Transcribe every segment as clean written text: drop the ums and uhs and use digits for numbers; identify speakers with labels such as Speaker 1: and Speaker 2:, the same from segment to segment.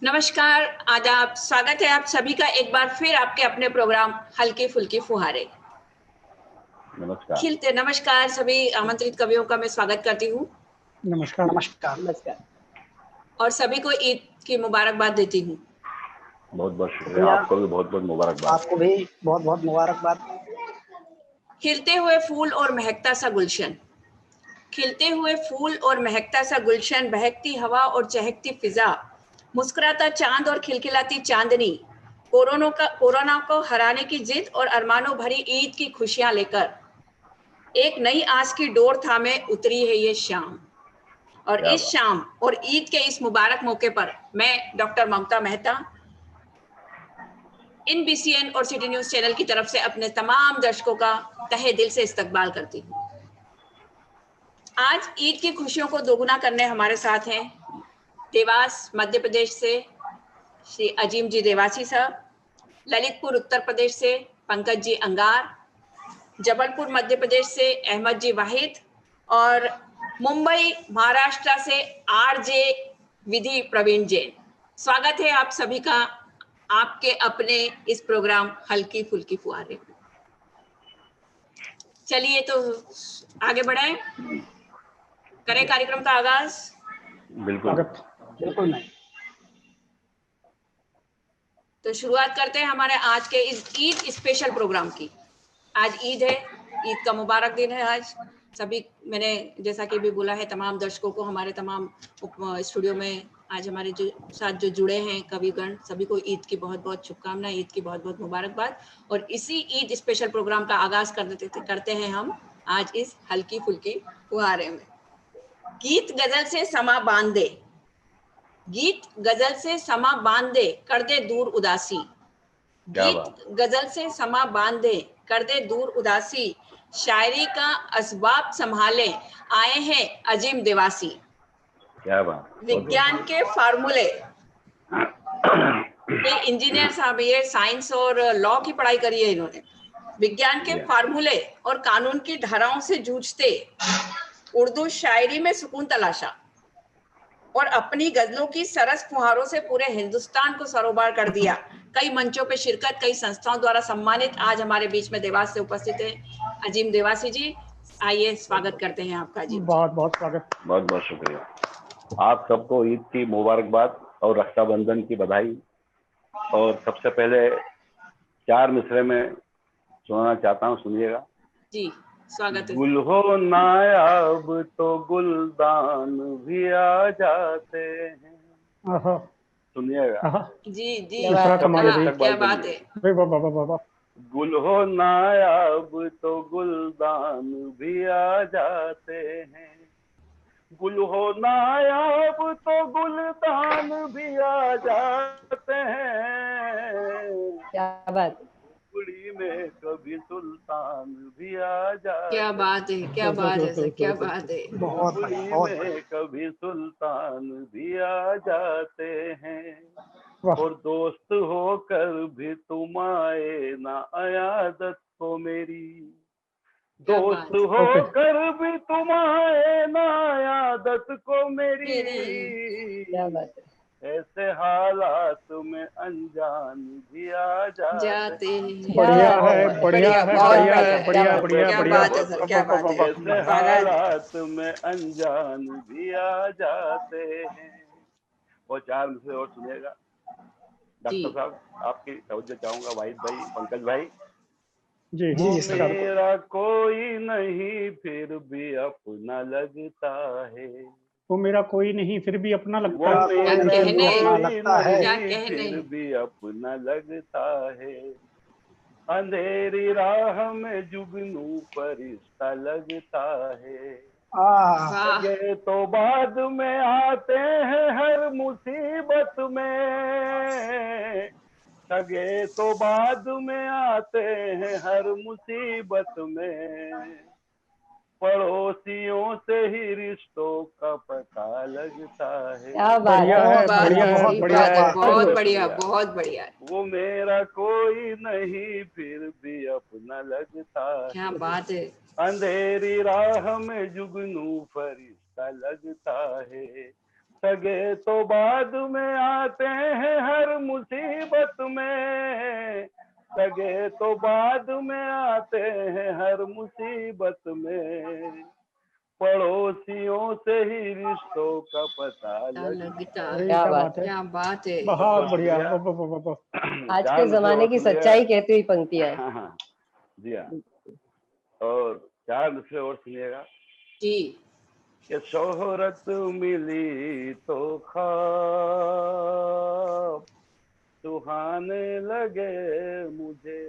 Speaker 1: नमस्कार, आदाब, स्वागत है आप सभी का एक बार फिर आपके अपने प्रोग्राम हल्की फुल्की फुहारे।
Speaker 2: नमस्कार।
Speaker 1: नमस्कार सभी आमंत्रित कवियों का मैं स्वागत करती हूँ।
Speaker 3: नमस्कार।
Speaker 4: नमस्कार। नमस्कार
Speaker 1: और सभी को ईद की मुबारकबाद देती हूँ।
Speaker 2: बहुत बहुत शुक्रिया, आपको भी बहुत बहुत मुबारकबाद।
Speaker 4: आपको भी बहुत बहुत मुबारकबाद।
Speaker 1: खिलते हुए फूल और महकता सा गुलशन, खिलते हुए फूल और महकता सा गुलशन, बहकती हवा और चहकती फिजा, मुस्कुराता चांद और खिलखिलाती चांदनी, कोरोना को हराने की जिद और अरमानों भरी ईद की खुशियां लेकर एक नई आस की डोर थामे उतरी है ये शाम। और इस शाम और ईद के इस मुबारक मौके पर मैं डॉक्टर ममता मेहता इन BCN और सिटी न्यूज चैनल की तरफ से अपने तमाम दर्शकों का तहे दिल से इस्तकबाल करती हूँ। आज ईद की खुशियों को दोगुना करने हमारे साथ हैं देवास मध्य प्रदेश से श्री अजीम जी देवासी साहब, ललितपुर उत्तर प्रदेश से पंकज जी अंगार, जबलपुर मध्य प्रदेश से अहमद जी वाहिद और मुंबई महाराष्ट्र से RJ विधि प्रवीण जैन। स्वागत है आप सभी का आपके अपने इस प्रोग्राम हल्की फुल्की फुहारे। चलिए तो आगे बढ़ाएं, करें कार्यक्रम का आगाज।
Speaker 4: बिल्कुल नहीं।
Speaker 1: तो शुरुआत करते हैं हमारे आज के इस ईद स्पेशल प्रोग्राम की। आज ईद है, ईद का मुबारक दिन है आज सभी। मैंने जैसा कि भी बोला है तमाम दर्शकों को, हमारे तमाम स्टूडियो में आज हमारे जो साथ जो जुड़े हैं कविगण, सभी को ईद की बहुत बहुत शुभकामनाएं, ईद की बहुत बहुत मुबारकबाद। और इसी ईद स्पेशल प्रोग्राम का आगाज करते हैं हम आज इस हल्की फुल्की फुहारे में। गीत गजल से समा बांध दे, गीत गजल से समा बांध दे, कर दे दूर उदासी। गीत गजल से समा बांध दे, कर दे दूर उदासी, शायरी का असबाब संभाले आए हैं अजीम देवासी।
Speaker 2: क्या बात।
Speaker 1: विज्ञान के फार्मूले, ये इंजीनियर साहब, ये साइंस और लॉ की पढ़ाई करी है इन्होंने। विज्ञान के फार्मूले और कानून की धाराओं से जूझते उर्दू शायरी में सुकून तलाशा और अपनी गजलों की सरस फुहारों से पूरे हिंदुस्तान को सरोबार कर दिया। कई मंचों पे शिरकत, कई संस्थाओं द्वारा सम्मानित। आज हमारे बीच में देवास से उपस्थित है अजीम देवासी जी। आइए स्वागत करते हैं आपका अजीम।
Speaker 3: बहुत बहुत स्वागत।
Speaker 2: बहुत बहुत शुक्रिया। आप सबको ईद की मुबारकबाद और रक्षाबंधन की बधाई। और सबसे पहले 4 मिसरे में सुनाना चाहता हूँ, सुनिएगा
Speaker 1: जी। स्वागत है।
Speaker 2: गुल हो नायाब तो गुलदान भी आ जाते हैं। सुनिएगा
Speaker 1: जी जी,
Speaker 3: क्या
Speaker 1: बात है।
Speaker 2: गुल हो नायाब तो गुलदान भी आ जाते हैं, गुल हो नायाब तो गुलदान भी आ जाते हैं।
Speaker 4: क्या बात।
Speaker 2: कुड़ी में कभी सुल्तान भी आ जाते।
Speaker 1: क्या बात है, क्या बात है सर, क्या बात है।
Speaker 2: कुड़ी में कभी सुल्तान भी आ जाते हैं। और दोस्त होकर भी तुम आए ना अयादत को मेरी, दोस्त होकर भी तुम आए ना अयादत को मेरी।
Speaker 4: क्या बात है।
Speaker 2: ऐसे हालात में अनजान भी आ जाते हैं।
Speaker 3: बढ़िया है, बढ़िया है, बढ़िया है, बढ़िया बढ़िया
Speaker 1: क्या
Speaker 3: बढ़िया।
Speaker 1: बात है सर, क्या बात है।
Speaker 2: ऐसे हालात में अनजान भी आ जाते हैं। और 4 मिसरे और सुनिएगा। डॉक्टर साहब आपकी तवज्जो चाहूंगा, वाहिद भाई, पंकज भाई।
Speaker 3: जी
Speaker 2: वो मेरा कोई नहीं फिर भी अपना लगता है,
Speaker 3: वो मेरा कोई नहीं फिर भी अपना लगता है।
Speaker 2: वो मेरा कोई नहीं फिर भी अपना लगता है। अंधेरी राह में जुगनू फरिश्ता लगता है। सगे तो बाद में आते हैं हर मुसीबत में, सगे तो बाद में आते हैं हर मुसीबत में। पड़ोसियों से ही रिश्तों का पता लगता है।
Speaker 3: बढ़िया है, बढ़िया है, बढ़िया है,
Speaker 1: बहुत बढ़िया, बहुत बढ़िया।
Speaker 2: वो मेरा कोई नहीं फिर भी अपना लगता है।
Speaker 1: क्या बात है।
Speaker 2: अंधेरी राह में जुगनू फरिश्ता लगता है। सगे तो बाद में आते हैं हर मुसीबत में, सगे तो बाद में आते हैं हर मुसीबत में, पड़ोसियों से ही रिश्तों का पता लगता है।
Speaker 4: क्या बात है,
Speaker 1: क्या बात है।
Speaker 3: बहुत बढ़िया।
Speaker 4: आज के जमाने की सच्चाई कहती हुई पंक्तियां हैं।
Speaker 2: हाँ, जी हाँ। और 4 दूसरे और सुनिएगा
Speaker 1: जी।
Speaker 2: कि शोहरत मिली तो ख्वाब सुहाने लगे मुझे।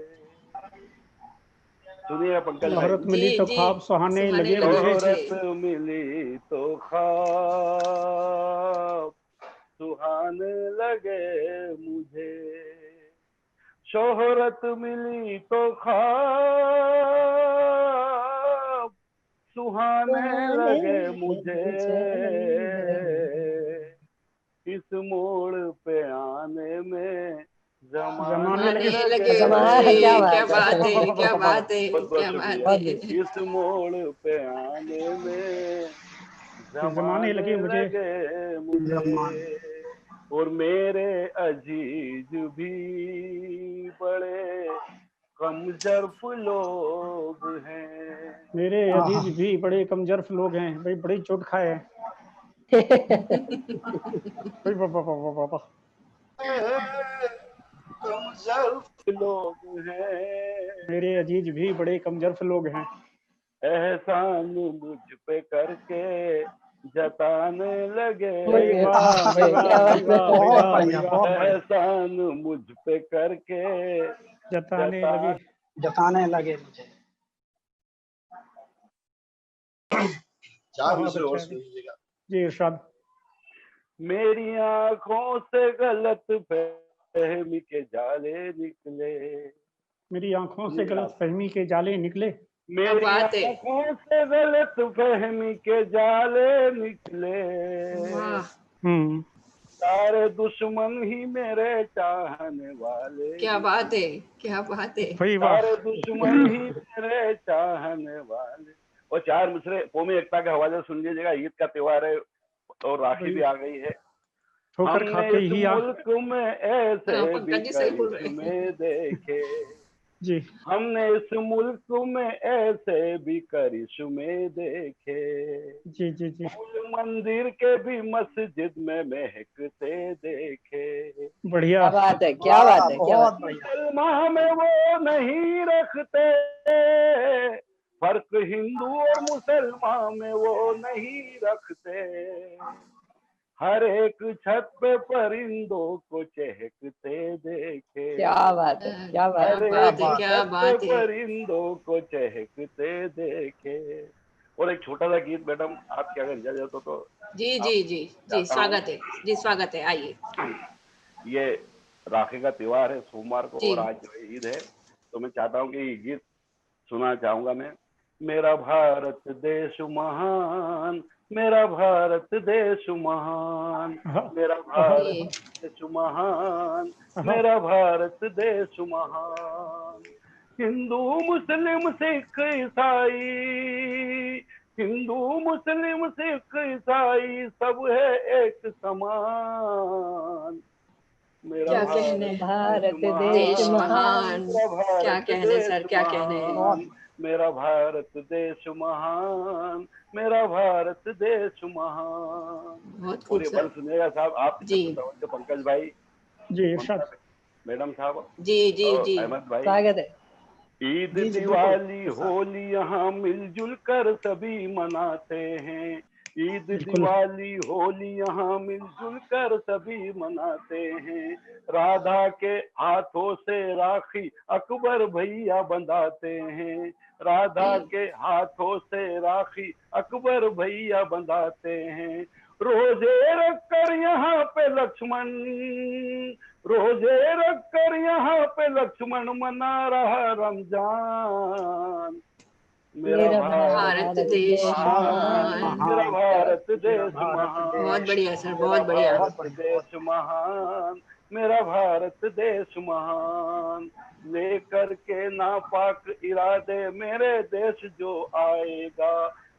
Speaker 2: सुनिए पंकज भाई।
Speaker 3: शोहरत मिली तो ख्वाब सुहाने लगे मुझे।
Speaker 2: शोहरत मिली तो ख्वाब सुहाने लगे मुझे, शोहरत मिली तो ख्वाब सुहाने लगे मुझे, इस मोड़ पे आने में जमाने लगे मुझे।
Speaker 4: क्या
Speaker 1: क्या
Speaker 4: बात
Speaker 1: बात है, क्या बात है,
Speaker 2: बहुत बहुत
Speaker 1: क्या बात
Speaker 2: शुक्रिया।
Speaker 1: है।
Speaker 2: इस मोड़ पे आने में
Speaker 3: जमाने लगे मुझे।
Speaker 2: मुझे, और मेरे अजीज भी बड़े कमजोर लोग हैं।
Speaker 3: मेरे अजीज भी बड़े कमजोर लोग हैं भाई, बड़ी चोट खाए हैं भाई। बाबा
Speaker 2: कमजोर लोग हैं,
Speaker 3: मेरे अजीज भी बड़े कमजोर लोग हैं।
Speaker 2: एहसान मुझ पे करके जताने लगे, एहसान मुझ पे करके
Speaker 3: जताने लगे मुझे।
Speaker 5: 4 दूसरे और सुन लीजिएगा।
Speaker 3: जी इरशाद।
Speaker 2: मेरी आंखों से गलत फहमी के जाले निकले,
Speaker 3: मेरी आंखों से गलत फहमी के जाले निकले,
Speaker 2: मेरी आंखों से गलत फहमी के जाले निकले, सारे दुश्मन ही मेरे चाहने वाले।
Speaker 1: क्या बात है, क्या बात है।
Speaker 2: सारे दुश्मन ही मेरे चाहने वाले। और 4 मिसरे कौमी एकता के हवाले सुन लीजिएगा। ईद का त्योहार है और राखी भी आ गई है। हमने इस मुल्क में ऐसे भी करिश्मे देखे, हमने इस मुल्क में ऐसे भी करिश्मे देखे, फूल मंदिर के भी मस्जिद में महकते देखे।
Speaker 3: बढ़िया।
Speaker 4: क्या बात है, क्या बात है, क्या बात है।
Speaker 2: मुसलमान में वो नहीं रखते फर्क, हिंदू और मुसलमान में वो नहीं रखते, हर एक छत पे परिंदों को चहकते देखे।
Speaker 4: क्या बात है, क्या बात है,
Speaker 1: क्या बात है।
Speaker 2: परिंदों को चहकते देखे। और एक छोटा सा गीत मैडम, आपकी अगर इजाजत हो तो।
Speaker 1: जी जी जी जी, स्वागत है जी, स्वागत है, आइए।
Speaker 2: ये राखी का त्योहार है सोमवार को और आज ईद है, तो मैं चाहता हूँ कि ये गीत सुना चाहूंगा मैं। मेरा भारत देश महान, मेरा भारत देश महान, मेरा भारत देश महान, मेरा भारत देश महान, हिंदू मुस्लिम सिख ईसाई, हिंदू मुस्लिम सिख ईसाई सब है एक समान। मेरा
Speaker 1: क्या कहने,
Speaker 4: भारत देश महान।
Speaker 1: क्या कहने सर, क्या कहने।
Speaker 2: मेरा भारत देश महान, मेरा भारत देश महान।
Speaker 1: बहुत
Speaker 2: और ये बल सुनेगा साहब आप
Speaker 1: जी,
Speaker 2: पंकज भाई
Speaker 3: जी इरशाद।
Speaker 2: मैडम साहब
Speaker 1: जी जी जी,
Speaker 2: अहमद भाई।
Speaker 4: स्वागत है।
Speaker 2: ईद दिवाली होली यहाँ मिलजुल कर सभी मनाते हैं, ईद दिवाली होली यहाँ मिलजुल कर सभी मनाते हैं, राधा के हाथों से राखी अकबर भैया बंधाते हैं, राधा के हाथों से राखी अकबर भैया बंधाते हैं, रोजे रख कर यहाँ पे लक्ष्मण, रोजे रख कर यहाँ पे लक्ष्मण मना रहा रमजान। मेरा भारत देश महान, मेरा भारत देश महान,
Speaker 1: बहुत बढ़िया सर, बहुत बढ़िया।
Speaker 2: देश महान, मेरा भारत देश महान, लेकर के नापाक इरादे मेरे देश जो आएगा,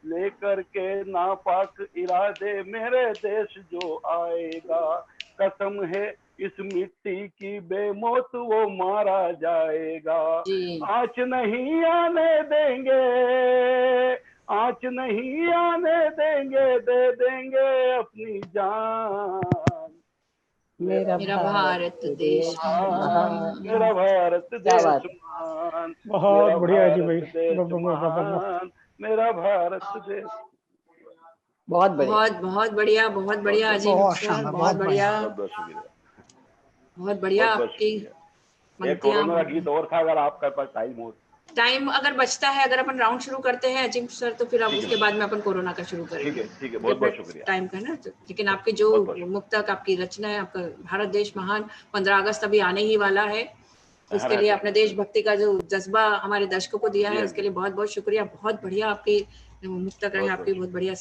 Speaker 2: लेकर के नापाक इरादे मेरे देश जो आएगा, कसम है इस मिट्टी की बेमौत वो मारा जाएगा।
Speaker 1: जी
Speaker 2: आँच नहीं आने देंगे, आँच नहीं आने देंगे, दे देंगे अपनी जान।
Speaker 4: मेरा
Speaker 1: मेरा
Speaker 4: भारत
Speaker 1: भारत देश
Speaker 4: महान।
Speaker 2: मेरा भारत
Speaker 4: क्या
Speaker 2: देश
Speaker 4: बात है।
Speaker 2: महान,
Speaker 3: बहुत
Speaker 2: मेरा
Speaker 3: बढ़िया है जी भाई।
Speaker 2: भारत देश महान, मेरा भारत देश।
Speaker 4: बहुत बढ़िया।
Speaker 1: बहुत बहुत बढ़िया अजीम
Speaker 5: बहुत
Speaker 1: सर,
Speaker 5: शानदार,
Speaker 1: बहुत
Speaker 5: बहुत
Speaker 1: बढ़िया,
Speaker 2: बहुत बहुत शुक्रिया,
Speaker 1: बहुत बढ़िया
Speaker 2: बहुत बहुत
Speaker 1: आपकी
Speaker 2: शुक्रिया। एक
Speaker 1: पंक्तियां।
Speaker 2: कोरोना का गीत और था, अगर आपके पास टाइम हो।
Speaker 1: टाइम अगर बचता है, अगर अपन राउंड शुरू करते हैं अजीम सर, तो फिर अब उसके बाद में अपन कोरोना का शुरू करेंगे।
Speaker 2: ठीक है, बहुत बहुत शुक्रिया।
Speaker 1: टाइम का ना, लेकिन आपके जो
Speaker 2: बहुत बहुत
Speaker 1: मुक्तक, आपकी रचना है, आपका भारत देश महान 15 अगस्त अभी आने ही वाला है, उसके लिए अपने देशभक्ति का जो जज्बा हमारे दर्शकों को दिया है, उसके लिए बहुत बहुत शुक्रिया। बहुत बढ़िया आपकी मुक्तक रही, आपकी बहुत बढ़िया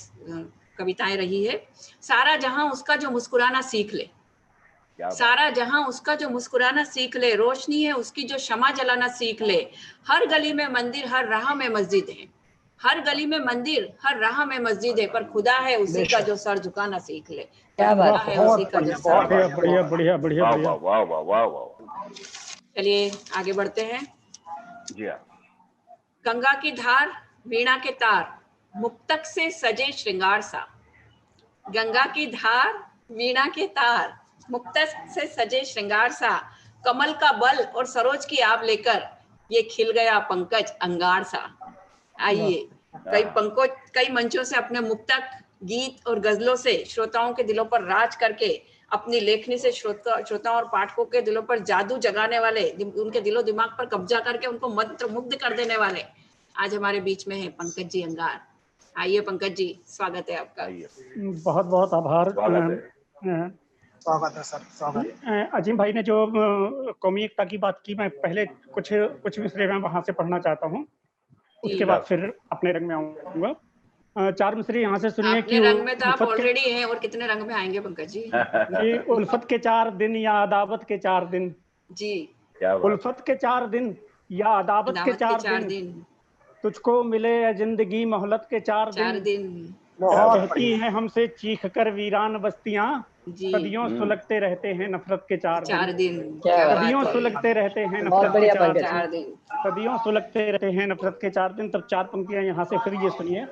Speaker 1: कविताएं रही है। सारा जहां उसका जो मुस्कुराना सीख ले, सारा जहां उसका जो मुस्कुराना सीख ले, रोशनी है उसकी जो शमा जलाना सीख ले, हर गली में मंदिर हर राह में मस्जिद है, हर गली में मंदिर हर राह में मस्जिद है, पर खुदा है उसी का जो सर झुकाना सीख ले।
Speaker 4: क्या बात
Speaker 1: खुदा है
Speaker 5: बहुत
Speaker 1: उसी का जो
Speaker 5: बढ़िया,
Speaker 1: सर
Speaker 5: बहुत
Speaker 3: बढ़िया
Speaker 1: झुकाना।
Speaker 3: बढ़िया बढ़िया बढ़िया
Speaker 2: वाह
Speaker 3: बढ़िया।
Speaker 2: वाह वाह वाह वाह वाह।
Speaker 1: चलिए आगे बढ़ते हैं।
Speaker 2: जी हाँ।
Speaker 1: गंगा की धार, वीणा के तार, मुक्तक से सजे श्रृंगार सा। गंगा की धार, वीणा के तार, मुक्तक से सजे श्रृंगार सा, कमल का बल और सरोज की आब लेकर ये खिल गया पंकज अंगार सा। आइए, कई मंचों से अपने मुक्तक, गीत और गजलों से श्रोताओं के दिलों पर राज करके, अपनी लेखनी से श्रोताओं और पाठकों के दिलों पर जादू जगाने वाले, उनके दिलो दिमाग पर कब्जा करके उनको मंत्र मुग्ध कर देने वाले आज हमारे बीच में है पंकज जी अंगार। आइए पंकज जी, स्वागत है आपका।
Speaker 3: बहुत बहुत आभार।
Speaker 5: स्वागत है सर, स्वागत है।
Speaker 3: अजीम भाई ने जो कौमी एकता की बात की, मैं पहले कुछ मिसरे में वहां से पढ़ना चाहता हूँ, उसके बाद फिर अपने रंग में आऊंगा। 4 मिसरे यहाँ से सुनिए कि
Speaker 1: रंग में तो आप ऑलरेडी हैं, और कितने रंग में आएंगे पंकज जी?
Speaker 3: ये उल्फत के 4 दिन या अदावत के 4 दिन जी, उल्फत के 4 दिन या अदावत के 4 दिन, तुझको मिले जिंदगी मोहलत के 4 दिन, कहती हैं हमसे चीख कर वीरान बस्तियां, सदियों सुलगते रहते हैं नफरत के 4 दिन, सदियों सुलगते रहते हैं नफरत के 4 दिन, सदियों सुलगते रहते हैं नफरत के 4 दिन। तब 4 पंक्तियां यहाँ से फिर ये सुनिए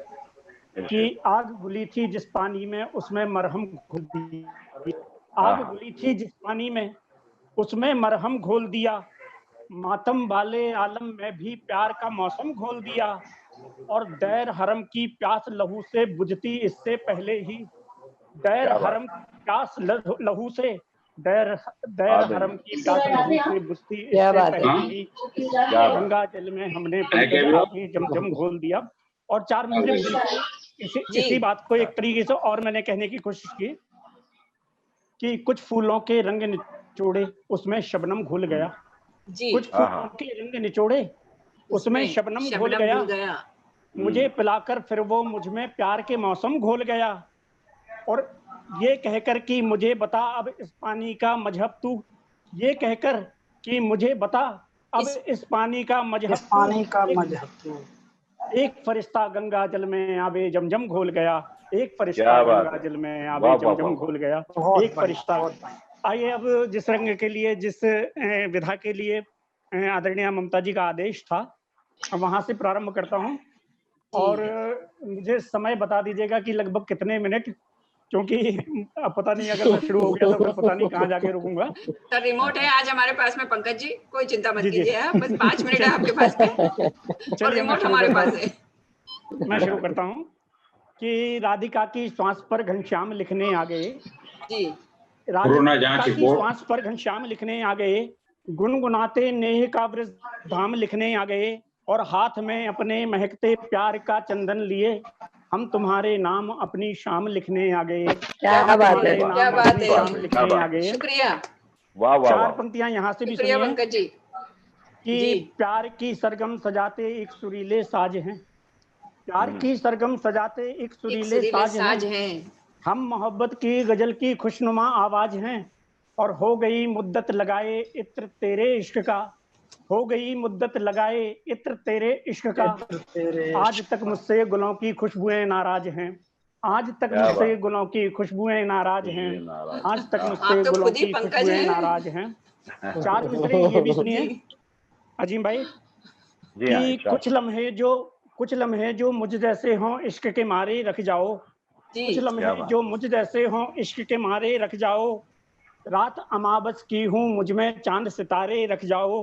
Speaker 3: कि आग घुली थी जिस पानी में उसमें मरहम घोल दिया, आग घुली थी जिस पानी में उसमें मरहम घोल दिया, मातम वाले आलम में भी प्यार का मौसम घोल दिया, और दैर हरम की प्यास लहू से बुझती इससे पहले ही, दैर हरम की प्यास लहू से, दैर हरम की प्यास लहू से बुझती इससे पहले ही, गंगा जल में हमने जमजम घोल दिया। और 4 मिनट इसी बात को एक तरीके से और मैंने कहने की कोशिश की कि कुछ फूलों के रंग निचोड़े उसमें शबनम घुल गया, कुछ फूलों के रंग निचोड़े उसमें शबनम घोल गया, मुझे पिलाकर फिर वो मुझ में प्यार के मौसम घोल गया, और ये कहकर कि मुझे बता अब इस पानी का मजहब तू, ये कहकर कि मुझे बता अब इस पानी का मजहब तू, एक फरिश्ता गंगा जल में आबे जमजम घोल गया, एक फरिश्ता गंगा जल में आबे जमजम घोल गया, एक फरिश्ता। आइए अब जिस रंग के लिए, जिस विधा के लिए आदरणीय ममता जी का आदेश था, वहां से प्रारंभ करता हूँ, और मुझे समय बता दीजिएगा कि लगभग कितने मिनट, क्योंकि अब पता नहीं अगर मैं शुरू हो गया तो फिर पता नहीं कहाँ जाके रुकूंगा।
Speaker 1: सर रिमोट है आज हमारे पास में पंकज जी, कोई चिंता मत कीजिए, बस 5 मिनट है आपके पास में, और रिमोट हमारे पास है।
Speaker 3: मैं शुरू करता हूँ कि राधिका की श्वास पर घनश्याम लिखने आ गए, राधिका की श्वास पर घनश्याम लिखने आ गए, गुनगुनाते नेह का ब्रज धाम लिखने आ गए, और हाथ में अपने महकते प्यार का चंदन लिए हम तुम्हारे नाम अपनी शाम लिखने आ गए।
Speaker 4: क्या बात है,
Speaker 1: क्या बात है,
Speaker 3: शाम लिखने आ गए।
Speaker 1: शुक्रिया।
Speaker 3: 4 पंक्तियां यहाँ से भी सुनिए
Speaker 1: पंकज जी
Speaker 3: कि प्यार की सरगम सजाते एक सुरीले साज हैं, प्यार की सरगम सजाते एक सुरीले साज हैं, हम मोहब्बत की गजल की खुशनुमा आवाज हैं, और हो गई मुद्दत लगाए इत्र तेरे इश्क का, हो गई मुद्दत लगाए इत्र तेरे इश्क का, आज तक मुझसे गुलों की खुशबुएं नाराज हैं, आज तक मुझसे गुलों की खुशबुएं नाराज हैं, आज तक मुझसे गुलों की खुशबुएं नाराज हैं। चार मिसरे ये भी सुनिए अजीम भाई कि कुछ लम्हे जो मुझ जैसे हों इश्क के मारे रख जाओ, कुछ लम्हे जो मुझ जैसे हों इश्क के मारे रख जाओ, रात अमावस की हूँ मुझ में चांद सितारे रख जाओ,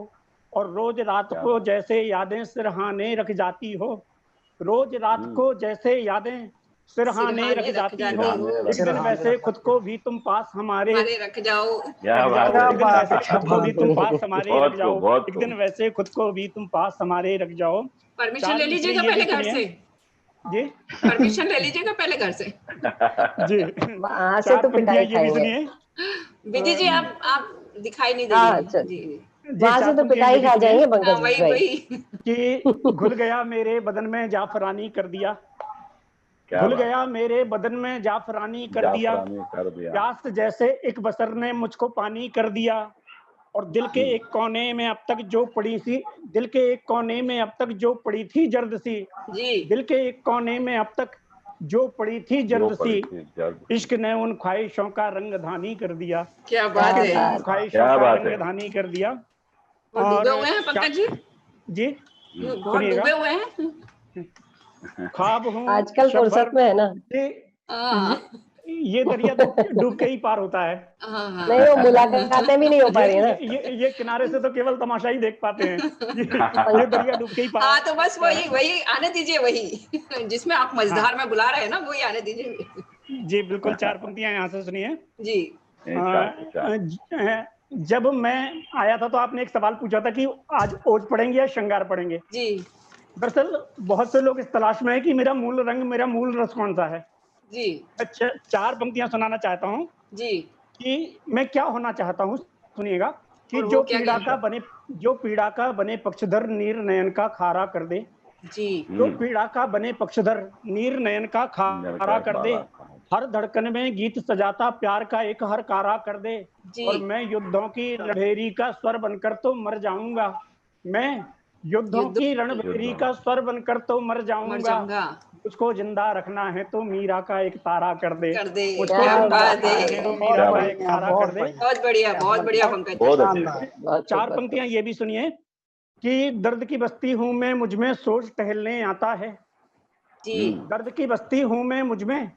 Speaker 3: और रोज रात को जैसे यादें सिरहाने रख जाती हो, रोज रात को जैसे यादें सिरहाने रख जाती हो, एक दिन वैसे खुद को भी तुम पास हमारे
Speaker 1: रख जाओ,
Speaker 3: एक दिन वैसे खुद को भी तुम पास हमारे रख जाओ, एक दिन वैसे खुद को भी तुम पास हमारे रख जाओ।
Speaker 1: परमिशन ले लीजिएगा पहले घर से
Speaker 3: जी,
Speaker 1: परमिशन ले लीजिएगा पहले घर से
Speaker 3: जी।
Speaker 4: से तो पिटाई खाएंगे
Speaker 1: विधि जी, आप दिखाई नहीं देंगे जी,
Speaker 4: वहां से तो पिटाई खा जाएंगे पंकज
Speaker 1: वही
Speaker 3: कि घुल गया मेरे बदन में जाफरानी कर दिया, घुल गया मेरे बदन में जाफरानी कर दिया, प्यास जैसे एक बसर ने मुझको पानी कर दिया, और दिल के एक कोने में अब तक जो पड़ी सी, दिल के एक कोने में अब तक जो पड़ी थी जर्द सी, दिल के एक कोने में अब तक जो पड़ी थी जर्द सी, इश्क ने उन ख्वाहिशों का रंग धानी कर दिया।
Speaker 1: क्या बात है,
Speaker 3: ख्वाहिशों का रंग धानी कर दिया।
Speaker 1: और डूबे हुए हैं पंकज जी,
Speaker 3: जी
Speaker 1: बहुत डूबे हुए हैं,
Speaker 3: ख्वाब हूँ
Speaker 4: आजकल फुर्सत में है ना,
Speaker 3: ये दरिया डूब के ही पार होता है।
Speaker 4: नहीं, वो मुलाकातें भी नहीं हो पा रही है ना,
Speaker 3: ये किनारे से तो केवल तमाशा ही देख पाते हैं, ये दरिया डूब के ही पार।
Speaker 1: हाँ, तो बस वही आने दीजिए, वही जिसमें आप मझधार में बुला रहे हैं ना, वही आने दीजिए
Speaker 3: जी। बिल्कुल, चार पंक्तियां यहाँ से सुनिए
Speaker 1: जी।
Speaker 3: जब मैं आया था तो आपने एक सवाल पूछा था कि आज ओज पढ़ेंगे या श्रृंगार पढ़ेंगे
Speaker 1: जी।
Speaker 3: दरअसल बहुत से लोग इस तलाश में है कि मेरा मूल रंग, मेरा मूल रस कौन सा है
Speaker 1: जी।
Speaker 3: अच्छा, चार पंक्तियां सुनाना चाहता हूँ
Speaker 1: जी
Speaker 3: कि मैं क्या होना चाहता हूँ। सुनिएगा कि जो पीड़ा का बने पक्षधर नीर नयन का खारा कर दे
Speaker 1: जी,
Speaker 3: जो पीड़ा का बने पक्षधर नीर नयन का खारा कर दे, हर धड़कन में गीत सजाता प्यार का एक हर कारा कर दे, और मैं युद्धों की रणभेरी का स्वर बनकर तो मर जाऊंगा, मैं युद्धों की रणभेरी का स्वर बनकर तो मर जाऊंगा, उसको जिंदा रखना है तो मीरा का एक तारा कर दे, उसको जिंदा रखना है तो मीरा का एक तारा कर दे।
Speaker 1: बहुत बढ़िया पंकज।
Speaker 3: चार पंक्तियां ये भी सुनिए कि दर्द की बस्ती हूँ मैं, मुझ में सोच टहलने आता है
Speaker 1: जी,
Speaker 3: दर्द की बस्ती हूँ मैं, मुझ में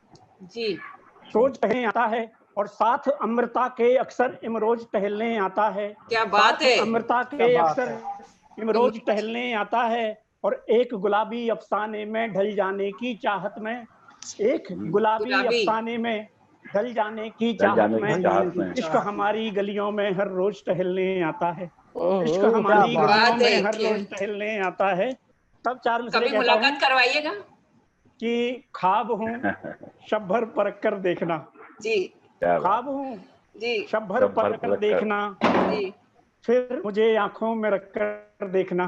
Speaker 1: जी
Speaker 3: सोच टहलने आता है, और साथ अमृता के अक्सर इमरोज टहलने आता है।
Speaker 1: क्या बात है,
Speaker 3: अमृता के अक्सर इमरोज टहलने आता है, और एक गुलाबी अफसाने में ढल जाने की चाहत में, एक गुलाबी अफसाने में ढल जाने की चाहत में, इश्क हमारी गलियों में हर रोज टहलने आता है, इश्क हमारी गलियों में हर रोज टहलने आता है। तब चार मिसरे
Speaker 1: मुलाकात करवाइएगा
Speaker 3: कि ख्वाब हूँ शब भर परख कर देखना
Speaker 1: जी,
Speaker 3: ख्वाब हूँ जी शब भर परख कर देखना जी, फिर मुझे आंखों में रख कर देखना,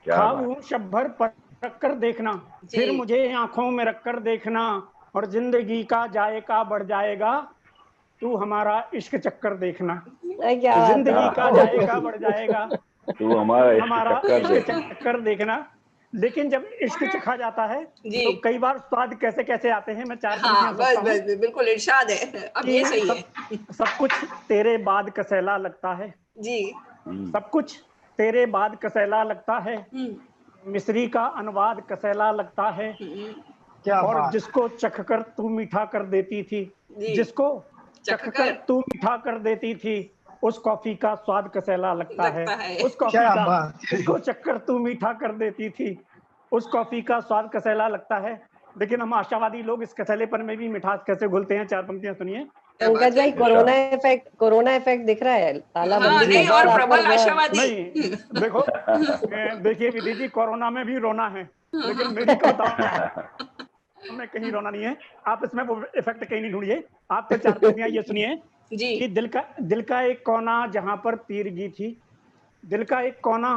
Speaker 3: ख्वाब हूँ शब भर परख कर देखना, फिर मुझे आंखों में रख कर देखना, और जिंदगी का जायका बढ़ जाएगा तू हमारा इश्क चक्कर देखना, जिंदगी का जायका बढ़ जाएगा
Speaker 2: तू हमारा
Speaker 3: इश्क चक्कर देखना। लेकिन जब इश्क चखा जाता है तो कई बार स्वाद कैसे कैसे आते हैं। मैं चार
Speaker 1: बस बिल्कुल इरशाद है, अब ये सही है।
Speaker 3: सब कुछ तेरे बाद कसैला लगता है
Speaker 1: जी,
Speaker 3: सब कुछ तेरे बाद कसैला लगता है, मिस्री का अनुवाद कसैला लगता है, और जिसको चख कर तू मीठा कर देती थी, जिसको चख कर तू मीठा कर देती थी, उस कॉफी का स्वाद कसैला लगता है। उस कॉफी का जिसको चक्कर तू मीठा कर देती थी, उस कॉफी का स्वाद कसैला लगता है। लेकिन हम आशावादी लोग इस कसैलेपन में भी मिठास कैसे घुलते हैं। चार पंक्तियां सुनिए।
Speaker 4: पंकज भाई, कोरोना इफेक्ट दिख रहा है, तालाबंदी
Speaker 1: और प्रबल आशावादी
Speaker 3: नहीं। देखो देखिए विधि जी, कोरोना में भी रोना है, लेकिन मेरी कविताओं में कहीं रोना नहीं है। आप इसमें वो इफेक्ट कहीं नहीं ढूंढिए। आप तो चार पंक्तियां ये सुनिए कि दिल का एक कोना जहां पर तीरगी थी, दिल का एक कोना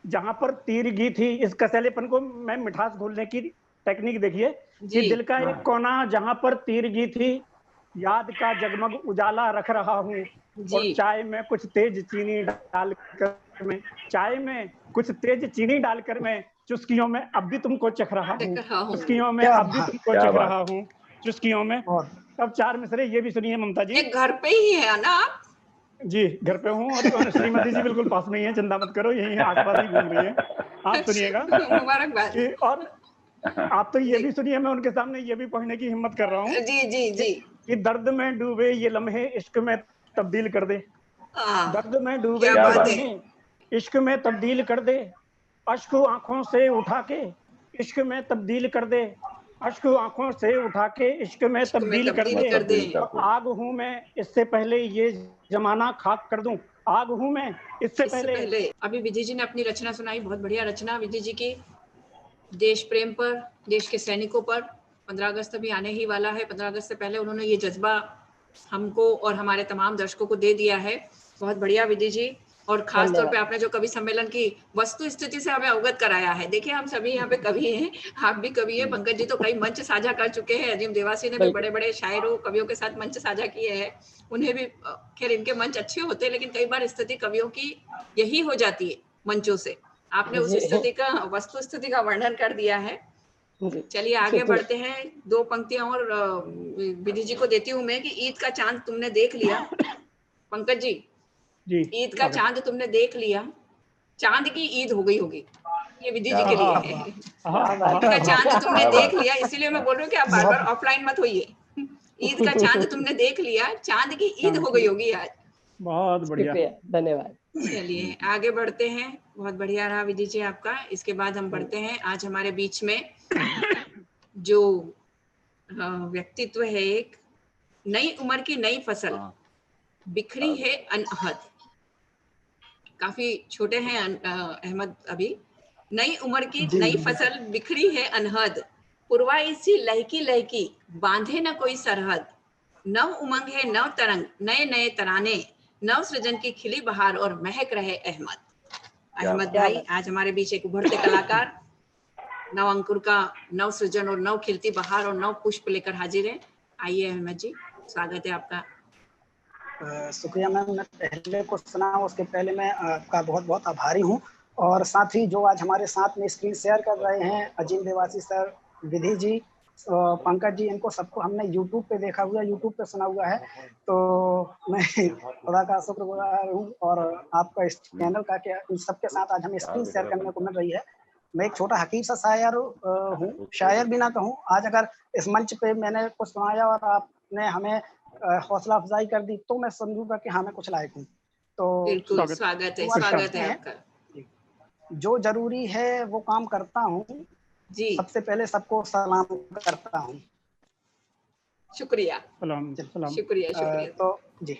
Speaker 3: जहां पर तीरगी थी। इस कसैलेपन को मैं मिठास घोलने की टेक्निक देखिए कि दिल का एक कोना जहां पर तीरगी थी, याद का जगमग उजाला रख रहा हूँ, और चाय में कुछ तेज चीनी डालकर में, चाय में कुछ तेज चीनी डालकर मैं चुस्कियों में अब भी तुमको चख रहा हूँ, चुस्कियों में अब भी तुमको चख रहा हूँ, चुस्कियों में। अब 4 मिसरे ये भी सुनिए ममता जी।
Speaker 1: घर पे ही है ना आप?
Speaker 3: जी घर पे हूँ, और श्रीमती जी बिल्कुल पास में ही है, चिंता मत करो, यही आसपास ही घूम रही है। आप सुनिएगा।
Speaker 1: मुबारकबाद।
Speaker 3: और आप तो ये भी सुनिए, मैं उनके सामने ये भी पढ़ने की हिम्मत कर रहा हूँ।
Speaker 1: जी जी जी।
Speaker 3: कि दर्द में डूबे ये लम्हे इश्क में तब्दील कर दे, दर्द में डूबे ये लम्हे इश्क में तब्दील कर दे, अश्क आंखों से उठा के इश्क में तब्दील कर दे, अश्क आंखों से उठा के इश्क में तब्दील कर दे। आग हूँ मैं इससे पहले ये जमाना खाक कर दूं, आग हूँ मैं इससे पहले।
Speaker 1: अभी विधि जी ने अपनी रचना सुनाई, बहुत बढ़िया रचना विधि जी की, देश प्रेम पर, देश के सैनिकों पर। 15 अगस्त अभी आने ही वाला है। 15 अगस्त से पहले उन्होंने ये जज्बा हमको और हमारे तमाम दर्शकों को दे दिया है। बहुत बढ़िया विधि जी। और खास तौर पे आपने जो कवि सम्मेलन की वस्तु स्थिति से हमें अवगत कराया है। देखिए हम सभी यहाँ पे कवि हैं, आप भी कवि हैं, पंकज जी तो कई मंच साझा कर चुके हैं, अजीम देवासी ने भी बड़े बड़े शायरों कवियों के साथ मंच साझा किए हैं, उन्हें भी खैर इनके मंच अच्छे होते हैं, लेकिन कई बार स्थिति कवियों की यही हो जाती है मंचों से। आपने उस स्थिति का, वस्तु स्थिति का वर्णन कर दिया है। चलिए आगे बढ़ते हैं। 2 पंक्तियां और विधि जी को देती हूँ मैं कि ईद का चांद तुमने देख लिया। पंकज जी, ईद का चांद तुमने देख लिया, चांद की ईद हो गई होगी, ये विधि जी के लिए है। ईद का चांद तुमने देख लिया, इसीलिए मैं बोल रही हूँ कि आप बार बार ऑफलाइन मत होइए। ईद का चांद तुमने देख लिया, चांद की ईद हो गई होगी आज।
Speaker 3: बहुत बढ़िया,
Speaker 4: धन्यवाद।
Speaker 1: चलिए आगे बढ़ते हैं। बहुत बढ़िया रहा विधि जी आपका। इसके बाद हम बढ़ते हैं, आज हमारे बीच में जो व्यक्तित्व है, एक नई उम्र की नई फसल बिखरी है अनहद। काफी छोटे हैं अहमद अभी। नई उम्र की नई फसल बिखरी है अनहद, पुरवाई सी लहकी लहकी बांधे न कोई सरहद। नव उमंग है नव तरंग, नए नए तराने, नव सृजन की खिली बहार और महक रहे अहमद। अहमद भाई आज हमारे बीच एक उभरते कलाकार, नव अंकुर का नव सृजन और नव खिलती बहार और नव पुष्प लेकर हाजिर है। आइए अहमद जी, स्वागत है आपका।
Speaker 5: शुक्रिया मैम, मैं पहले को सुना, उसके पहले मैं आपका बहुत बहुत आभारी हूँ। और साथ ही जो आज हमारे साथ में स्क्रीन शेयर कर रहे हैं, अजीम देवासी सर, विधि जी, पंकज जी, इनको सबको हमने यूट्यूब पे देखा हुआ, यूट्यूब पे सुना हुआ है। तो मैं खुदा का शुक्रगुजार हूँ और आपका इस चैनल का कि इन सबके साथ आज हमें स्क्रीन शेयर करने को मिल रही है। मैं एक छोटा हकीर सा शायर हूँ, शायर भी ना कहूँ। आज अगर इस मंच पे मैंने कुछ सुनाया और आपने हमें हौसला अफजाई कर दी तो मैं समझूंगा कि हाँ मैं कुछ लायक हूँ। तो
Speaker 1: बिल्कुल स्वागत है आपका।
Speaker 5: जो जरूरी है वो काम करता हूँ जी। सबसे पहले सबको सलाम करता हूँ।
Speaker 1: शुक्रिया।
Speaker 5: शुक्रिया। तो जी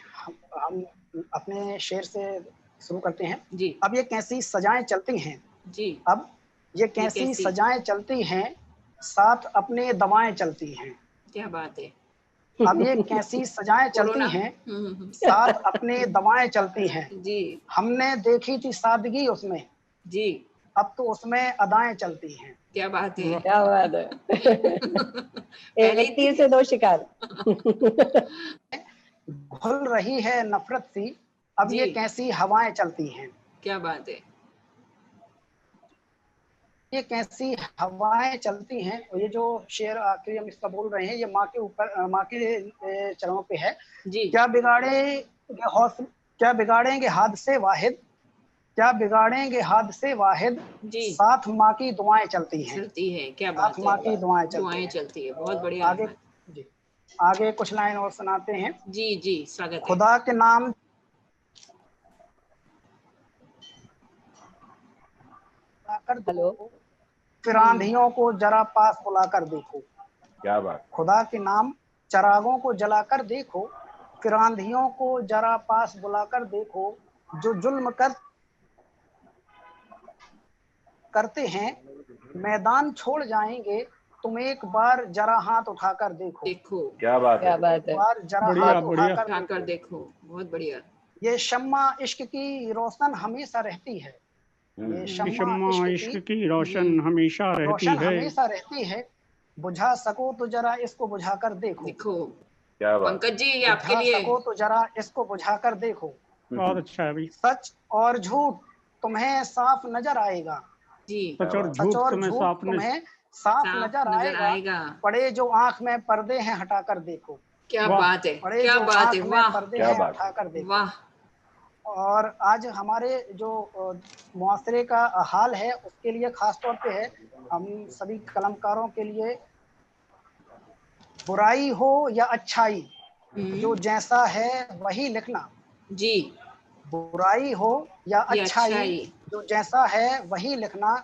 Speaker 5: हम अपने शेर से शुरू करते हैं जी। अब ये कैसी सजाएं चलती हैं जी, अब ये कैसी सजाएं चलती हैं, साथ अपने दवाएं चलती हैं।
Speaker 1: क्या बात है।
Speaker 5: अब ये कैसी सजाएं चलती हैं, साथ अपने दवाएं चलती हैं जी। हमने देखी थी सादगी उसमें जी, अब तो उसमें अदाएं चलती हैं।
Speaker 1: क्या बात है,
Speaker 4: क्या बात है। एक तीर से 2 शिकार।
Speaker 5: घुल रही है नफरत सी, अब ये कैसी हवाएं चलती हैं।
Speaker 1: क्या बात है।
Speaker 5: ये कैसी हवाएं चलती हैं। और ये जो शेर आखिरी हम इसका बोल रहे हैं, ये माँ के ऊपर, माँ के चरणों पे है जी। क्या बिगाड़ेंगे हाथ से वाहिद, क्या बिगाड़ेंगे हाथ से वाहिद जी, साथ माँ की दुआएं चलती हैं।
Speaker 1: क्या बात है,
Speaker 5: माँ की दुआएं
Speaker 1: चलती है। बहुत बढ़िया।
Speaker 5: आगे जी, आगे कुछ लाइन और सुनाते हैं
Speaker 1: जी जी, स्वागत है।
Speaker 5: खुदा के नाम
Speaker 4: हेलो,
Speaker 5: फिर आंधियों को जरा पास बुलाकर देखो।
Speaker 2: क्या बात।
Speaker 5: खुदा के नाम चरागों को जलाकर देखो, फिर आंधियों को जरा पास बुलाकर देखो। जो जुल्म करते हैं मैदान छोड़ जाएंगे, तुम एक बार जरा हाथ उठाकर देखो।
Speaker 2: क्या बात है।
Speaker 5: एक बार जरा हाथ उठाकर
Speaker 1: देखो। बहुत बढ़िया।
Speaker 5: ये शम्मा इश्क की रोशन हमेशा रहती है, ये शम्मा
Speaker 3: इश्क की रोशन हमेशा
Speaker 5: रहती है। बुझा सको तो जरा इसको बुझाकर देखो।
Speaker 2: क्या बात।
Speaker 1: पंकज जी, ये आपके लिए।
Speaker 5: सको तो जरा इसको बुझाकर देखो।
Speaker 3: बहुत अच्छा है भाई।
Speaker 5: सच और झूठ तुम्हें साफ नजर आएगा
Speaker 1: जी,
Speaker 3: सच और झूठ
Speaker 5: तुम्हें साफ नजर आएगा। पड़े जो आंख में पर्दे हैं हटाकर देखो।
Speaker 1: क्या बात है,
Speaker 5: पड़े
Speaker 1: क्या
Speaker 5: जो
Speaker 1: बात है,
Speaker 5: आंख में पर्दे हैं हटाकर देखो।
Speaker 1: वाह।
Speaker 5: और आज हमारे जो मुआशरे का हाल है उसके लिए खास तौर पे है, हम सभी कलमकारों के लिए, बुराई हो या अच्छाई जो जैसा है वही लिखना।
Speaker 1: जी,
Speaker 5: बुराई हो या अच्छाई जो जैसा है वही लिखना।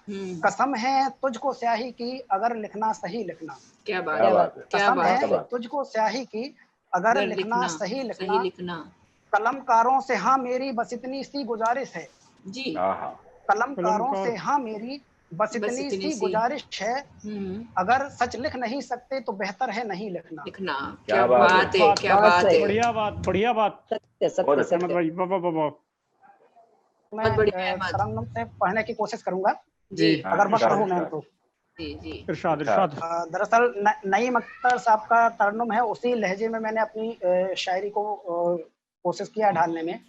Speaker 5: कसम है तुझको स्याही की अगर लिखना सही लिखना।
Speaker 1: क्या बात है,
Speaker 5: कसम है तुझको स्याही की अगर लिखना सही लिखना। कलमकारों से हाँ मेरी बस इतनी सी गुजारिश है जी। कलमकारों से हाँ मेरी बस इतनी सी गुजारिश है, अगर सच लिख नहीं सकते तो बेहतर है नहीं लिखना।
Speaker 1: क्या बात है, क्या बात है,
Speaker 3: बढ़िया बात, बढ़िया बात। भाई
Speaker 5: मैं तरन्नुम से पढ़ने की कोशिश करूंगा जी, अगर वक्त हो मैं तो।
Speaker 1: जी
Speaker 3: इरशाद इरशाद।
Speaker 5: दरअसल नईम अख्तर साहब का तरन्नुम है, उसी लहजे में मैंने अपनी शायरी को कोशिश किया ढालने में।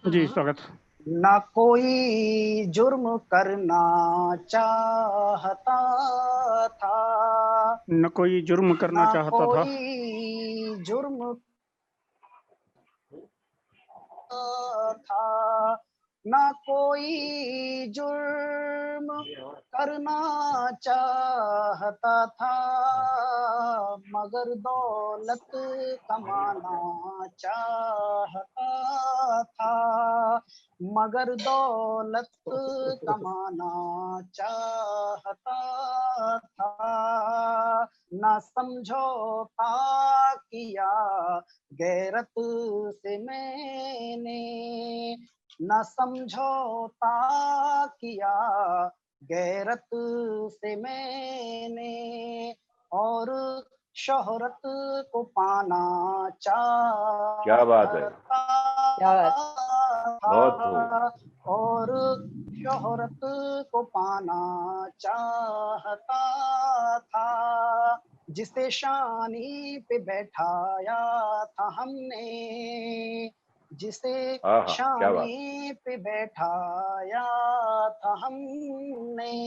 Speaker 3: जी स्वागत।
Speaker 5: ना कोई जुर्म करना चाहता था,
Speaker 3: न कोई जुर्म करना चाहता था,
Speaker 5: कोई जुर्म था, ना कोई जुर्म करना चाहता था, मगर दौलत कमाना चाहता था, मगर दौलत कमाना चाहता था। न समझौता किया गैरत से मैंने, न समझौता किया गैरत से मैंने, और शोहरत को पाना चाहता।
Speaker 2: क्या बात है,
Speaker 5: और शोहरत को पाना चाहता था। जिसे शानी पे बैठाया था हमने, जिसे शानी पे बैठाया था हमने,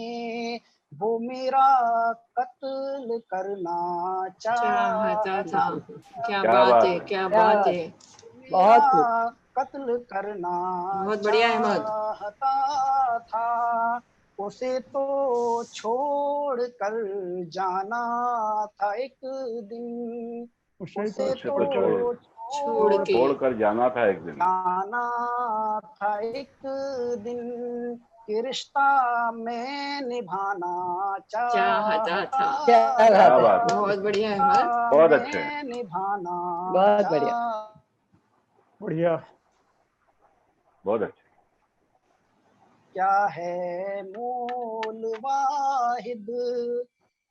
Speaker 5: वो मेरा कत्ल करना चाहता था।
Speaker 1: क्या बात है, क्या बात है,
Speaker 5: बहुत कत्ल करना
Speaker 1: बहुत बढ़िया
Speaker 5: चाहता था। उसे तो छोड़ कर जाना था एक दिन, उसे तो
Speaker 2: छोड़ कर जाना था एक दिन,
Speaker 5: जाना था एक दिन, कि रिश्ता में निभाना चाहता था।
Speaker 2: क्या बात,
Speaker 1: बहुत बढ़िया है,
Speaker 2: बहुत अच्छे,
Speaker 5: निभाना
Speaker 4: बहुत बढ़िया,
Speaker 3: बढ़िया,
Speaker 2: बहुत अच्छे।
Speaker 5: क्या है मोल वाहिद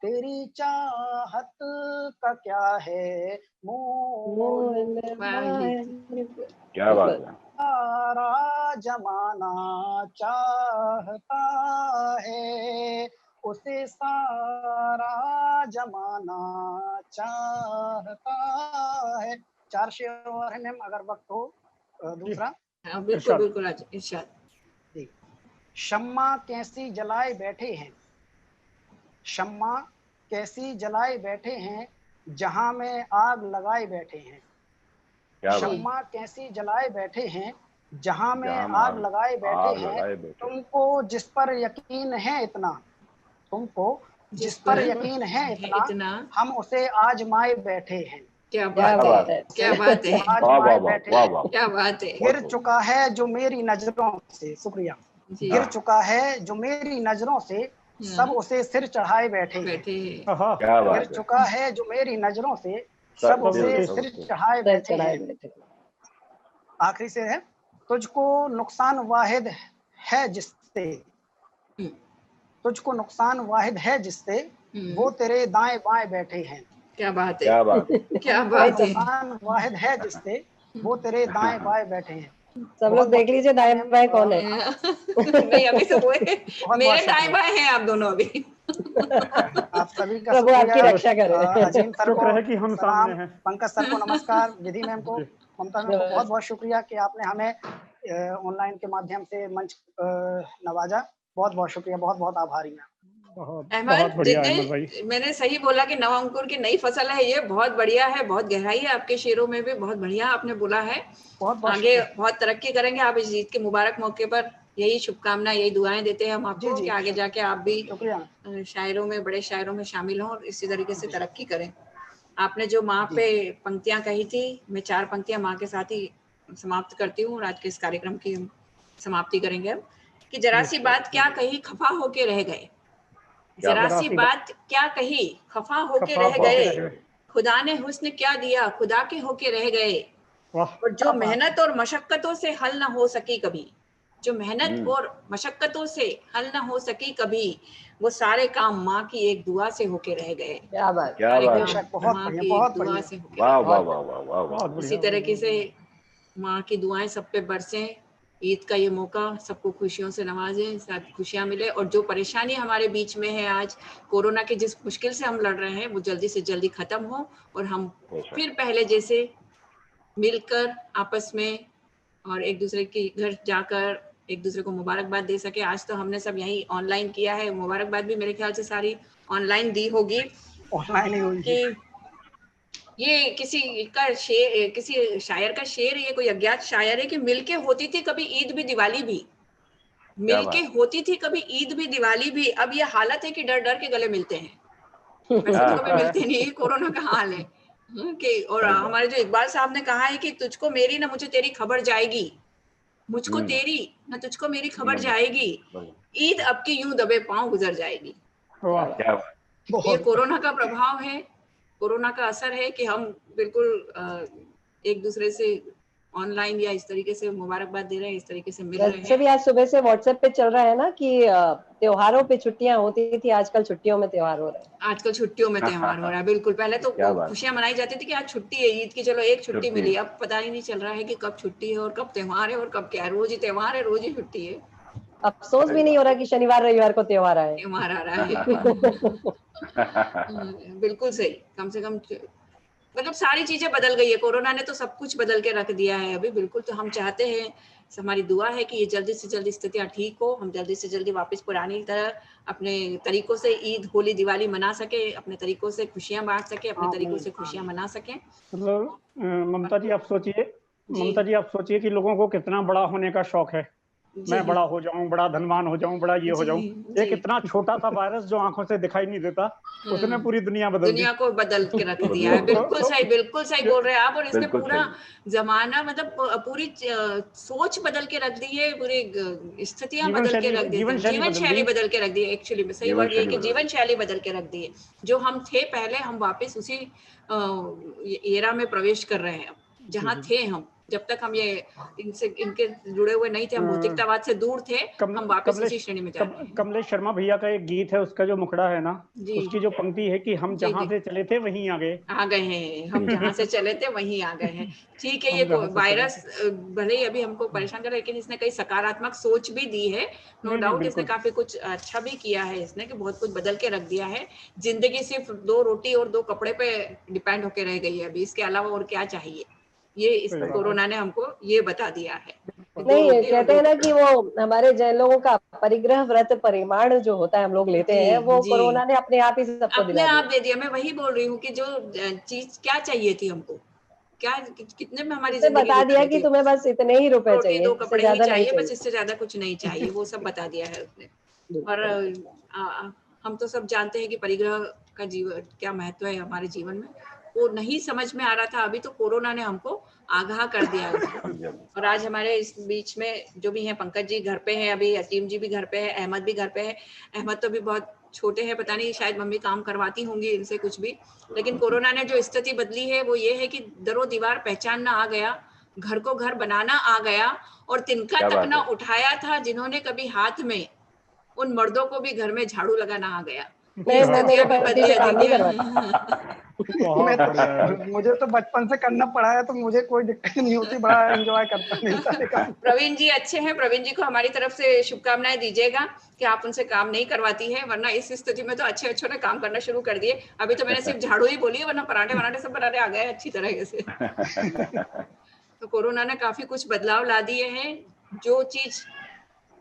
Speaker 5: तेरी चाहत का, क्या है मोल वाहिद।
Speaker 2: क्या बात है,
Speaker 5: सारा जमाना चाहता है, उसे सारा जमाना चाहता है। 4 शेर और है मैम, अगर वक्त हो दूसरा।
Speaker 1: बिल्कुल बिल्कुल इरशाद।
Speaker 5: शम्मा कैसी जलाए बैठे हैं, शम्मा कैसी जलाए बैठे हैं, जहां में आग लगाए बैठे हैं। शम्मा कैसी जलाए बैठे हैं, जहां में आग लगाए बैठे हैं। तुमको जिस पर यकीन है इतना, तुमको जिस पर यकीन है इतना, हम उसे आजमाए बैठे हैं।
Speaker 1: क्या बात है, क्या बात है,
Speaker 5: आजमाए बैठे हैं।
Speaker 1: क्या बात है।
Speaker 5: गिर चुका है जो मेरी नजरों से, शुक्रिया, गिर चुका है जो मेरी नजरों से, सब उसे सिर चढ़ाए बैठे हैं। गिर चुका है जो मेरी नजरों से, सब उसे सिर चढ़ाए बैठे हैं। आखिरी से है, तुझको नुकसान वाहिद है जिससे, तुझको नुकसान वाहिद है जिससे, वो तेरे दाएं बाएं बैठे हैं।
Speaker 1: क्या बात है,
Speaker 2: क्या बात,
Speaker 1: क्या बात है।
Speaker 5: नुकसान वाहिद है जिससे, वो तेरे दाएं बाएं बैठे हैं।
Speaker 4: सब लोग देख लीजिए दाएं बाएं कौन है।
Speaker 1: नहीं अभी तो वो है, मेरे दाएं बाएं हैं आप दोनों अभी।
Speaker 5: आप सभी का
Speaker 4: प्रभु आपकी रक्षा करे।
Speaker 5: अजीम सर को
Speaker 3: कि हम सामने हैं।
Speaker 5: पंकज सर को नमस्कार, विधि मैम को ममता मैम को बहुत बहुत शुक्रिया कि आपने हमें ऑनलाइन के माध्यम से मंच नवाजा। बहुत बहुत शुक्रिया, बहुत बहुत आभारी हैं।
Speaker 1: अहमद, जितने मैंने सही बोला कि नवा अंकुर की नई फसल है, ये बहुत बढ़िया है, बहुत गहराई है आपके शेरों में भी, बहुत बढ़िया आपने बोला है। आगे बहुत तरक्की करेंगे आप इस जीत के मुबारक मौके पर। यही शुभकामना, यही दुआएं देते हैं हम आपको कि आगे जाके आप भी शायरों में, बड़े शायरों में शामिल हों और इसी तरीके से तरक्की करें। आपने जो माँ पे पंक्तियां कही थी, मैं 4 पंक्तियां माँ के साथ ही समाप्त करती हूँ और आज के इस कार्यक्रम की समाप्ति करेंगे हम। कि जरा सी बात क्या कही, खफा होके रह गए। जरा सी बात क्या कही, खफा होके रह गए। खुदा ने हुस्न क्या दिया, खुदा के होके रह गए। और जो मेहनत और मशक्कतों से हल ना हो सकी कभी, जो मेहनत और मशक्कतों से हल ना हो सकी कभी, वो सारे काम माँ की एक दुआ से होके रह गए।
Speaker 4: क्या बात,
Speaker 5: क्या बात,
Speaker 1: माँ की एक दुआ से होके रह गए। इसी तरीके से माँ की दुआएं सब पे बरसें। ईद का ये मौका सबको खुशियों से नवाजें, सब खुशियां मिले और जो परेशानी हमारे बीच में है आज, कोरोना के जिस मुश्किल से हम लड़ रहे हैं, वो जल्दी से जल्दी खत्म हो और हम फिर पहले जैसे मिलकर आपस में और एक दूसरे के घर जाकर एक दूसरे को मुबारकबाद दे सके। आज तो हमने सब यही ऑनलाइन किया है, मुबारकबाद भी मेरे ख्याल से सारी ऑनलाइन दी होगी।
Speaker 5: ऑनलाइन ही होगी।
Speaker 1: ये किसी का शेर, किसी शायर का शेर, ये कोई अज्ञात शायर है कि मिलके होती थी कभी ईद भी दिवाली भी, मिलके होती थी कभी ईद भी दिवाली भी। अब ये हालत है कि डर डर के गले मिलते हैं। वैसे तो कभी मिलते नहीं, ये कोरोना का हाल है कि। और हमारे जो इकबाल साहब ने कहा है कि तुझको मेरी ना मुझे तेरी खबर जाएगी, मुझको तेरी ना तुझको मेरी खबर जाएगी, ईद अब की यूं दबे पांव गुजर जाएगी। ये कोरोना का प्रभाव है, कोरोना का असर है कि हम बिल्कुल एक दूसरे से ऑनलाइन या इस तरीके से मुबारकबाद दे रहे हैं, इस तरीके से मिल रहे हैं।
Speaker 4: वैसे भी आज सुबह से व्हाट्सएप पे चल रहा है ना कि त्योहारों पे छुट्टियां होती थी, आजकल छुट्टियों में त्योहार हो रहे हैं।
Speaker 1: आजकल छुट्टियों में त्योहार हो रहा है, बिल्कुल। पहले तो खुशियां मनाई जाती थी कि आज छुट्टी है ईद की, चलो एक छुट्टी मिली। अब पता ही नहीं चल रहा है कि कब छुट्टी है और कब त्योहार है और कब क्या है। रोज ही त्योहार है, रोज ही छुट्टी है।
Speaker 4: अफसोस भी नहीं हो रहा कि शनिवार रविवार को त्योहार आए,
Speaker 1: त्योहार आ रहा है। बिल्कुल सही। कम से कम मतलब सारी चीजें बदल गई है, कोरोना ने तो सब कुछ बदल के रख दिया है अभी। बिल्कुल, तो हम चाहते हैं, हमारी दुआ है कि ये जल्दी से जल्दी स्थितियां ठीक हो, हम जल्दी से जल्दी वापस पुरानी तरह अपने तरीकों से ईद, होली, दिवाली मना सके, अपने तरीकों से खुशियां बांट सके, अपने तरीकों से खुशियां मना सके।
Speaker 3: मतलब ममता जी आप सोचिए कि लोगों को कितना बड़ा होने का शौक है। मैं बड़ा हो जाऊं, बड़ा धनवान हो जाऊं, बड़ा ये हो जाऊं। एक इतना छोटा सा वायरस जो आंखों से दिखाई नहीं देता, उसने पूरी दुनिया बदल दी,
Speaker 1: दुनिया को बदल के रख दिया है। बिल्कुल सही बोल रहे हैं आप। और इसने पूरा जमाना, मतलब पूरी सोच बदल के रख दी है, पूरी स्थितियां बदल के रख दी, जीवन शैली बदल के रख दी है। एक्चुअली में सही वर्ड ये कि जीवन शैली बदल के रख दी है। जो हम थे पहले, हम वापस उसी एरा में प्रवेश कर रहे हैं जहाँ थे हम। जब तक हम ये इनके जुड़े हुए नहीं थे, हम भौतिकतावाद से दूर थे, हम वापस उसी श्रेणी में जा रहे हैं।
Speaker 3: कमलेश शर्मा भैया का एक गीत है, उसका जो मुखड़ा है ना, उसकी जो पंक्ति है कि हम जहाँ से चले थे वहीं आ गए
Speaker 1: हैं, हम जहाँ से चले थे वहीं आ गए हैं। ठीक है, ये वायरस भले ही अभी हमको परेशान कर रहा है, लेकिन इसने कई सकारात्मक सोच भी दी है, नो डाउट। इसने काफी कुछ अच्छा भी किया है, इसने कि बहुत कुछ बदल के रख दिया है। जिंदगी सिर्फ 2 रोटी और 2 कपड़े पे डिपेंड होके रह गई है अभी, इसके अलावा और क्या चाहिए। ये इस कोरोना ने हमको ये बता दिया है।
Speaker 4: नहीं, कहते हैं ना कि वो हमारे जैन लोगों का परिग्रह व्रत परिमाण जो होता है हम लोग लेते हैं, वो कोरोना ने अपने आप ही सबको
Speaker 1: अपने आप दे दिया। मैं वही बोल रही हूँ कि जो चीज क्या चाहिए थी हमको, क्या कितने में हमारी जिंदगी
Speaker 4: बता दिया कि तुम्हें बस इतने ही रुपए चाहिए,
Speaker 1: 2 कपड़े ही चाहिए, बस इससे ज्यादा कुछ नहीं चाहिए, वो सब बता दिया है उसने। और हम तो सब जानते हैं कि परिग्रह का जीवन क्या महत्व है हमारे जीवन में, वो नहीं समझ में आ रहा था। अभी तो कोरोना ने हमको आगाह कर दिया है। और आज हमारे इस बीच में जो भी हैं, पंकज जी घर पे हैं अभी, असीम जी भी घर पे है, अहमद भी घर पे है। अहमद तो भी बहुत छोटे हैं, पता नहीं शायद मम्मी काम करवाती होंगी इनसे कुछ भी। लेकिन कोरोना ने जो स्थिति बदली है वो ये है कि दरो दीवार पहचानना आ गया, घर को घर बनाना आ गया, और तिनका तकना उठाया था जिन्होंने कभी हाथ में, उन मर्दों को भी घर में झाड़ू लगाना आ गया।
Speaker 5: मुझे तो बचपन से करना पड़ा है, तो मुझे कोई दिक्कत नहीं होती, बड़ा एंजॉय करता हूँ।
Speaker 1: प्रवीण जी अच्छे हैं, प्रवीण जी को हमारी तरफ से शुभकामनाएं दीजिएगा कि आप उनसे काम नहीं करवाती है, वरना इस स्थिति में तो अच्छे ने काम करना शुरू कर दिए। अभी तो मैंने सिर्फ झाड़ू ही बोली है, वरना पराठे सब बनाने आ गए अच्छी तरह से। तो कोरोना ने काफी कुछ बदलाव ला दिए हैं। जो चीज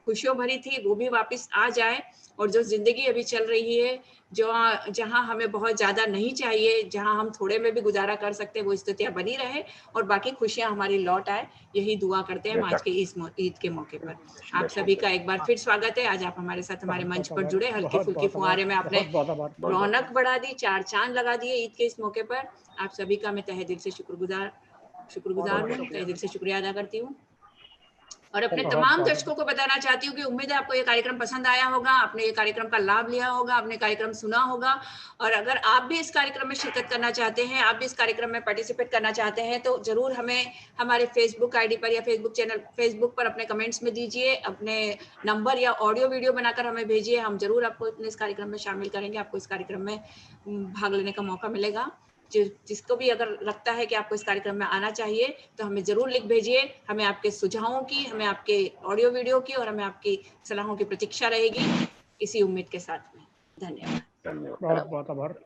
Speaker 1: खुशियों भरी थी वो भी वापस आ जाए, और जो जिंदगी अभी चल रही है, जो जहां हमें बहुत ज्यादा नहीं चाहिए, जहां हम थोड़े में भी गुजारा कर सकते हैं, वो स्थितियां बनी रहे और बाकी खुशियां हमारी लौट आए, यही दुआ करते हैं हम आज के इस ईद के मौके पर। आप सभी का एक बार फिर स्वागत है। आज आप हमारे साथ हमारे मंच पर जुड़े, हल्के फुल्के फुहारे में आपने रौनक बढ़ा दी, 4 चांद लगा दिए ईद के इस मौके पर। आप सभी का मैं तहे दिल से शुक्रगुजार हूँ, तहे दिल से शुक्रिया अदा करती हूँ। और अपने तमाम दर्शकों को बताना चाहती हूँ कि उम्मीद है आपको ये कार्यक्रम पसंद आया होगा, आपने ये कार्यक्रम का लाभ लिया होगा, आपने कार्यक्रम सुना होगा। और अगर आप भी इस कार्यक्रम में शिरकत करना चाहते हैं, आप भी इस कार्यक्रम में पार्टिसिपेट करना चाहते हैं, तो जरूर हमें हमारे फेसबुक आईडी पर या फेसबुक पर अपने कमेंट्स में दीजिए, अपने नंबर या ऑडियो वीडियो बनाकर हमें भेजिए। हम जरूर आपको इस कार्यक्रम में शामिल करेंगे, आपको इस कार्यक्रम में भाग लेने का मौका मिलेगा। जिसको भी अगर लगता है कि आपको इस कार्यक्रम में आना चाहिए तो हमें जरूर लिख भेजिए। हमें आपके सुझावों की, हमें आपके ऑडियो वीडियो की और हमें आपकी सलाहों की प्रतीक्षा रहेगी, इसी उम्मीद के साथ में। धन्यवाद।
Speaker 3: बहुत बहुत आभार।